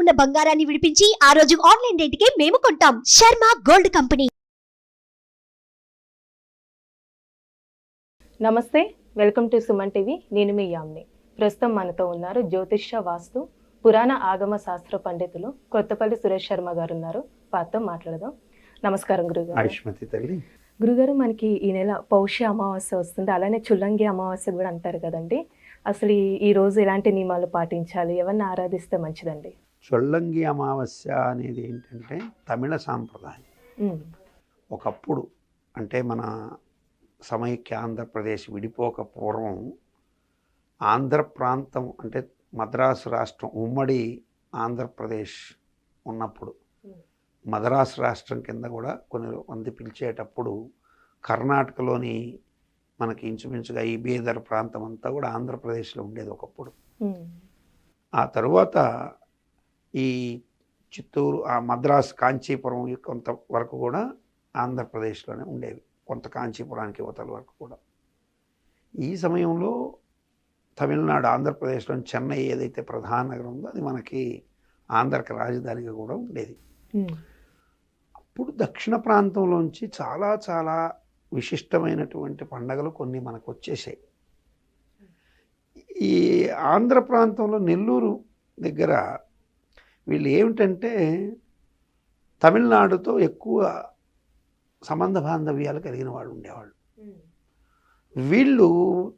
ఉన్న బంగారాన్ని విడిపించి ఆ రోజు ఆన్లైన్ రేటుకే మేము కొంటాం. Sharma gold company. నమస్తే, వెల్కమ్ టు సుమన్ టీవీ. నేను మీ యామ్ని. ప్రస్తుతం మనతో ఉన్నారు జ్యోతిష్య వాస్తు పురాణ ఆగమ శాస్త్ర పండితులు కొత్తపల్లి సురేష్ శర్మ గారు ఉన్నారు. వారితో మాట్లాడదాం. నమస్కారం గురుగారు. గురుగారు, మనకి ఈ నెల పౌష్య అమావాస్య వస్తుంది, అలానే చుల్లంగి అమావాస్య కూడా అంటారు కదండి. అసలు ఈ రోజు ఎలాంటి నియమాలు పాటించాలి, ఎవరిని ఆరాధిస్తే మంచిదండి? చొల్లంగి అమావాస్య అనేది ఏంటంటే తమిళ సాంప్రదాయం. ఒకప్పుడు అంటే మన సమైక్య ఆంధ్రప్రదేశ్ విడిపోక పూర్వం ఆంధ్ర ప్రాంతం అంటే మద్రాసు రాష్ట్రం ఉమ్మడి ఆంధ్రప్రదేశ్ ఉన్నప్పుడు మద్రాసు రాష్ట్రం కింద కూడా కొన్ని మంది పిలిచేటప్పుడు కర్ణాటకలోని మనకి ఇంచుమించుగా ఈ బీదర్ ప్రాంతం అంతా కూడా ఆంధ్రప్రదేశ్లో ఉండేది ఒకప్పుడు. ఆ తరువాత ఈ చిత్తూరు, ఆ మద్రాసు, కాంచీపురం కొంతవరకు కూడా ఆంధ్రప్రదేశ్లోనే ఉండేవి, కొంత కాంచీపురానికి యువతల వరకు కూడా. ఈ సమయంలో తమిళనాడు, ఆంధ్రప్రదేశ్లోని చెన్నై ఏదైతే ప్రధాన నగరం ఉందో అది మనకి ఆంధ్రకి రాజధానిగా కూడా ఉండేది. అప్పుడు దక్షిణ ప్రాంతంలోంచి చాలా చాలా విశిష్టమైనటువంటి పండగలు కొన్ని మనకు వచ్చేసాయి. ఈ ఆంధ్ర ప్రాంతంలో నెల్లూరు దగ్గర వీళ్ళు ఏమిటంటే తమిళనాడుతో ఎక్కువ సంబంధ బాంధవ్యాలు కలిగిన వాళ్ళు ఉండేవాళ్ళు. వీళ్ళు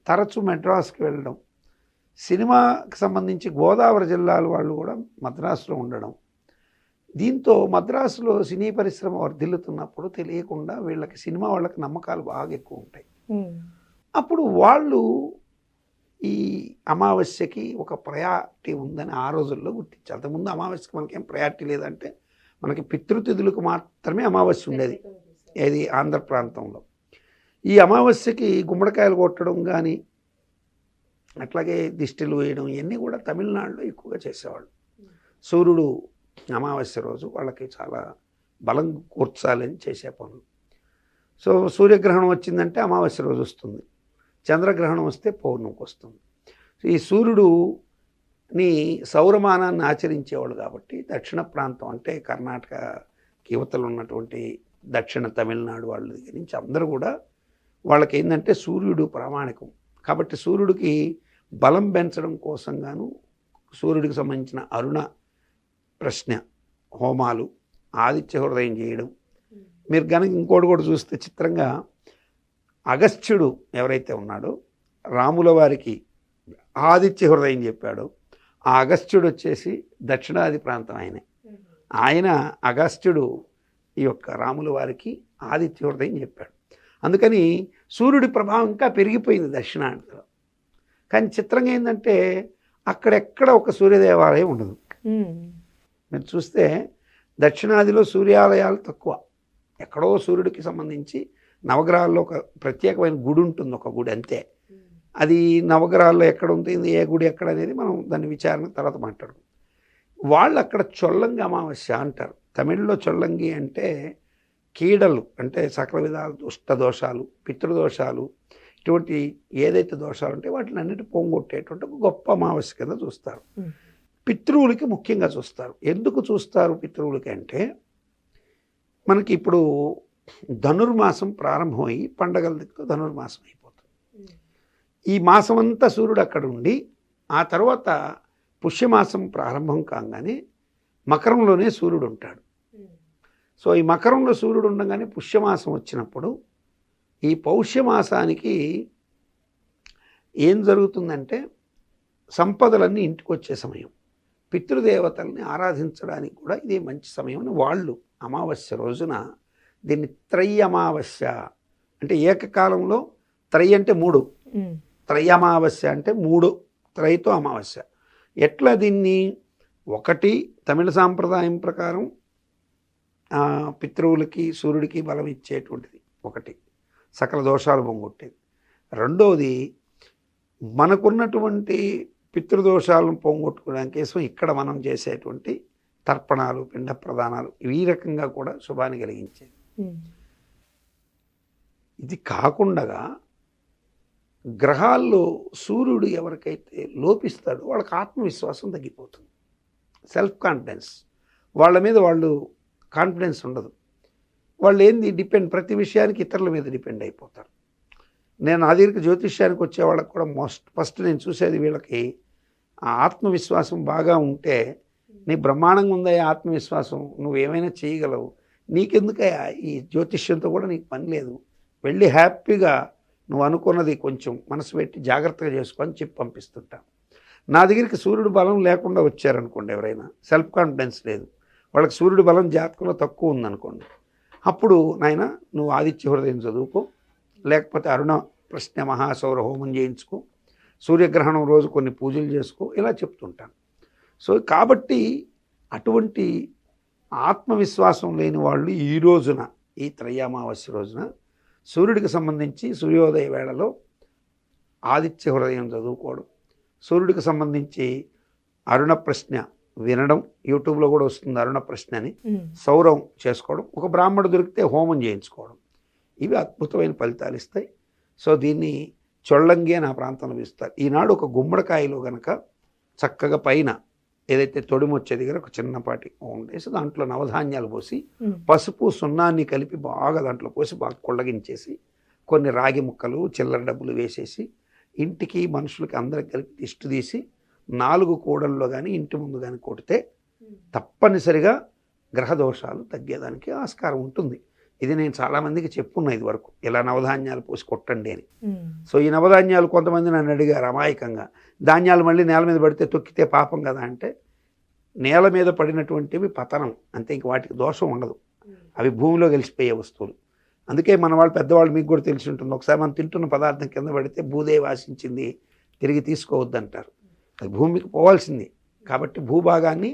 తరచూ మెడ్రాస్కి వెళ్ళడం, సినిమాకి సంబంధించి గోదావరి జిల్లాల వాళ్ళు కూడా మద్రాసులో ఉండడం, దీంతో మద్రాసులో సినీ పరిశ్రమ వర్ధిల్లుతున్నప్పుడు తెలియకుండా వీళ్ళకి సినిమా వాళ్ళకి నమ్మకాలు బాగా ఎక్కువ ఉంటాయి. అప్పుడు వాళ్ళు ఈ అమావాస్యకి ఒక ప్రయారిటీ ఉందని ఆ రోజుల్లో గుర్తించారు. అంతకుముందు అమావాస్యకి మనకేం ప్రయారిటీ లేదంటే మనకి పితృతిథులకు మాత్రమే అమావాస్య ఉండేది ఏది ఆంధ్ర ప్రాంతంలో. ఈ అమావాస్యకి గుమ్మడికాయలు కొట్టడం కానీ అట్లాగే దిష్టిలు వేయడం ఇవన్నీ కూడా తమిళనాడులో ఎక్కువగా చేసేవాళ్ళు. సూర్యుడు అమావాస్య రోజు వాళ్ళకి చాలా బలం కూర్చాలని చేసే పనులు. సో సూర్యగ్రహణం వచ్చిందంటే అమావాస్య రోజు వస్తుంది, చంద్రగ్రహణం వస్తే పౌర్ణమికి వస్తుంది. ఈ సూర్యుడుని సౌరమానాన్ని ఆచరించేవాళ్ళు కాబట్టి దక్షిణ ప్రాంతం అంటే కర్ణాటక యువతలు ఉన్నటువంటి దక్షిణ తమిళనాడు వాళ్ళ దగ్గర నుంచి అందరూ కూడా వాళ్ళకి ఏంటంటే సూర్యుడు ప్రామాణికం కాబట్టి సూర్యుడికి బలం పెంచడం కోసం గాను సూర్యుడికి సంబంధించిన అరుణ ప్రశ్న హోమాలు, ఆదిత్య హృదయం చేయడం. మీరు కనుక ఇంకోటి కూడా చూస్తే చిత్రంగా అగస్త్యుడు ఎవరైతే ఉన్నాడో రాముల వారికి ఆదిత్య హృదయం చెప్పాడో ఆ అగస్త్యుడు వచ్చేసి దక్షిణాది ప్రాంతం ఆయన అగస్త్యుడు ఈ యొక్క రాముల వారికి ఆదిత్య హృదయం చెప్పాడు. అందుకని సూర్యుడి ప్రభావం ఇంకా పెరిగిపోయింది దక్షిణాదిలో. కానీ చిత్రంగా ఏంటంటే అక్కడెక్కడ ఒక సూర్యదేవాలయం ఉండదు. మీరు చూస్తే దక్షిణాదిలో సూర్యాలయాలు తక్కువ, ఎక్కడో సూర్యుడికి సంబంధించి నవగ్రహాల్లో ఒక ప్రత్యేకమైన గుడి ఉంటుంది, ఒక గుడి అంతే. అది నవగ్రహాల్లో ఎక్కడ ఉంటుంది, ఏ గుడి ఎక్కడ అనేది మనం దాని విచారణ తర్వాత మాట్లాడుకుంటాం. వాళ్ళు అక్కడ చొల్లంగి అమావాస్య అంటారు. తమిళ్లో చొల్లంగి అంటే కీడలు అంటే సకల విధాల దుష్ట దోషాలు, పితృదోషాలు, ఇటువంటి ఏదైతే దోషాలు ఉంటే వాటిని అన్నిటి పోగొట్టేటువంటి ఒక గొప్ప అమావాస్య కింద చూస్తారు. పితృవులకి ముఖ్యంగా చూస్తారు. ఎందుకు చూస్తారు పితృవులకి అంటే మనకి ఇప్పుడు ధనుర్మాసం ప్రారంభమయ్యి పండగల దిక్కు ధనుర్మాసం అయిపోతుంది. ఈ మాసం అంతా సూర్యుడు అక్కడ ఉండి ఆ తర్వాత పుష్యమాసం ప్రారంభం కాగానే మకరంలోనే సూర్యుడు ఉంటాడు. సో ఈ మకరంలో సూర్యుడు ఉండగానే పుష్యమాసం వచ్చినప్పుడు ఈ పౌష్యమాసానికి ఏం జరుగుతుందంటే సంపదలన్నీ ఇంటికి వచ్చే సమయం, పితృదేవతల్ని ఆరాధించడానికి కూడా ఇది మంచి సమయం అని వాళ్ళు అమావాస్య రోజున దీన్ని త్రయ్య అమావాస్య అంటే ఏకకాలంలో త్రయ్య అంటే 3, త్రయ్య అమావాస్య అంటే 3 త్రయ్యతో అమావాస్య. ఎట్లా దీన్ని ఒకటి తమిళ సాంప్రదాయం ప్రకారం పితృవులకి సూర్యుడికి బలం ఇచ్చేటువంటిది ఒకటి, సకల దోషాలు పొంగొట్టేది. రెండవది మనకున్నటువంటి పితృదోషాలను పోగొట్టుకోవడానికి కోసం ఇక్కడ మనం చేసేటువంటి తర్పణాలు, పిండ ప్రదానాలు ఈ రకంగా కూడా శుభాన్ని కలిగించేది. ఇది కాకుండా గ్రహాల్లో సూర్యుడు ఎవరికైతే లోపిస్తాడో వాళ్ళకి ఆత్మవిశ్వాసం తగ్గిపోతుంది. సెల్ఫ్ కాన్ఫిడెన్స్, వాళ్ళ మీద వాళ్ళు కాన్ఫిడెన్స్ ఉండదు. వాళ్ళు ఏంది ప్రతి విషయానికి ఇతరుల మీద డిపెండ్ అయిపోతారు. నేను నా దగ్గరికి జ్యోతిష్యానికి వచ్చే వాళ్ళకి కూడా ఫస్ట్ నేను చూసేది వీళ్ళకి ఆ ఆత్మవిశ్వాసం బాగా ఉంటే, నీ బ్రహ్మాండంగా ఉందా ఆత్మవిశ్వాసం, నువ్వేమైనా చేయగలవు, నీకెందుకయ్యా ఈ జ్యోతిష్యంతో కూడా నీకు పని లేదు, వెళ్ళి హ్యాపీగా నువ్వు అనుకున్నది కొంచెం మనసు పెట్టి జాగ్రత్తగా చేసుకొని చెప్పి పంపిస్తుంటా. నా దగ్గరికి సూర్యుడు బలం లేకుండా వచ్చారనుకోండి, ఎవరైనా సెల్ఫ్ కాన్ఫిడెన్స్ లేదు, వాళ్ళకి సూర్యుడు బలం జాతకంలో తక్కువ ఉందనుకోండి, అప్పుడు నాయన నువ్వు ఆదిత్య హృదయం చదువుకో, లేకపోతే అరుణ ప్రశ్న మహాసౌర హోమం చేయించుకో, సూర్యగ్రహణం రోజు కొన్ని పూజలు చేసుకో, ఇలా చెప్తుంటాను. సో కాబట్టి అటువంటి ఆత్మవిశ్వాసం లేని వాళ్ళు ఈ రోజున, ఈ త్రయ్యామావాస్య రోజున సూర్యుడికి సంబంధించి సూర్యోదయ వేళలో ఆదిత్య హృదయం చదువుకోవడం, సూర్యుడికి సంబంధించి అరుణ ప్రశ్న వినడం, యూట్యూబ్లో కూడా వస్తుంది అరుణ ప్రశ్న అని, సౌరం చేసుకోవడం, ఒక బ్రాహ్మణుడు దొరికితే హోమం చేయించుకోవడం, ఇవి అద్భుతమైన ఫలితాలు ఇస్తాయి. సో దీన్ని చొల్లంగి అని ఆ ప్రాంతంలో పిలుస్తారు. ఈనాడు ఒక గుమ్మడికాయలో గనక చక్కగా పైన ఏదైతే తొడిమొచ్చే దగ్గర ఒక చిన్నపాటి ఉండేసి దాంట్లో నవధాన్యాలు పోసి పసుపు సున్నాన్ని కలిపి బాగా దాంట్లో పోసి బాగా కొళ్ళగించేసి కొన్ని రాగి ముక్కలు చిల్లర డబ్బులు వేసేసి ఇంటికి మనుషులకి అందరికి కలిపి దిష్టి తీసి 4 కూడల్లో కానీ ఇంటి ముందు కానీ కొడితే తప్పనిసరిగా గ్రహదోషాలు తగ్గేదానికి ఆస్కారం ఉంటుంది. ఇది నేను చాలామందికి చెప్పున్నా ఇది వరకు, ఇలా నవధాన్యాలు పోసి కొట్టండి అని. సో ఈ నవధాన్యాలు కొంతమంది నన్ను అడిగారు అమాయకంగా, ధాన్యాలు మళ్ళీ నేల మీద పడితే తొక్కితే పాపం కదా అంటే, నేల మీద పడినటువంటివి పతనం అంతే, ఇంక వాటికి దోషం ఉండదు, అవి భూమిలో కలిసిపోయే వస్తువులు. అందుకే మన వాళ్ళు పెద్దవాళ్ళు మీకు కూడా తెలిసి ఉంటుంది, ఒకసారి మనం తింటున్న పదార్థం కింద పడితే భూదేవి ఆశించింది తిరిగి తీసుకోవద్దంటారు, అది భూమికి పోవాల్సింది కాబట్టి భూభాగాన్ని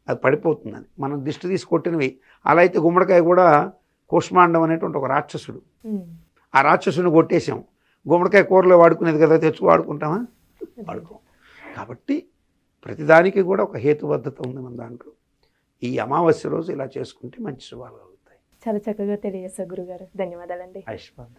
అది పడిపోతుందని మనం దిష్టి తీసి కొట్టినవి. అలా అయితే గుమ్మడికాయ కూడా కూష్మాండం అనేటువంటి ఒక రాక్షసుడు, ఆ రాక్షసుని కొట్టేసాం, గుమ్మడికాయ కూరలో వాడుకునేది కదా, తెచ్చి వాడుకుంటామా? వాడుకోం. కాబట్టి ప్రతిదానికి కూడా ఒక హేతుబద్ధత ఉంది మన దాంట్లో. ఈ అమావాస్య రోజు ఇలా చేసుకుంటే మంచి శుభాలు కలుగుతాయి. చాలా చక్కగా తెలియజేస్తారు గురుగారు, ధన్యవాదాలండి. ఆయుష్మాన్.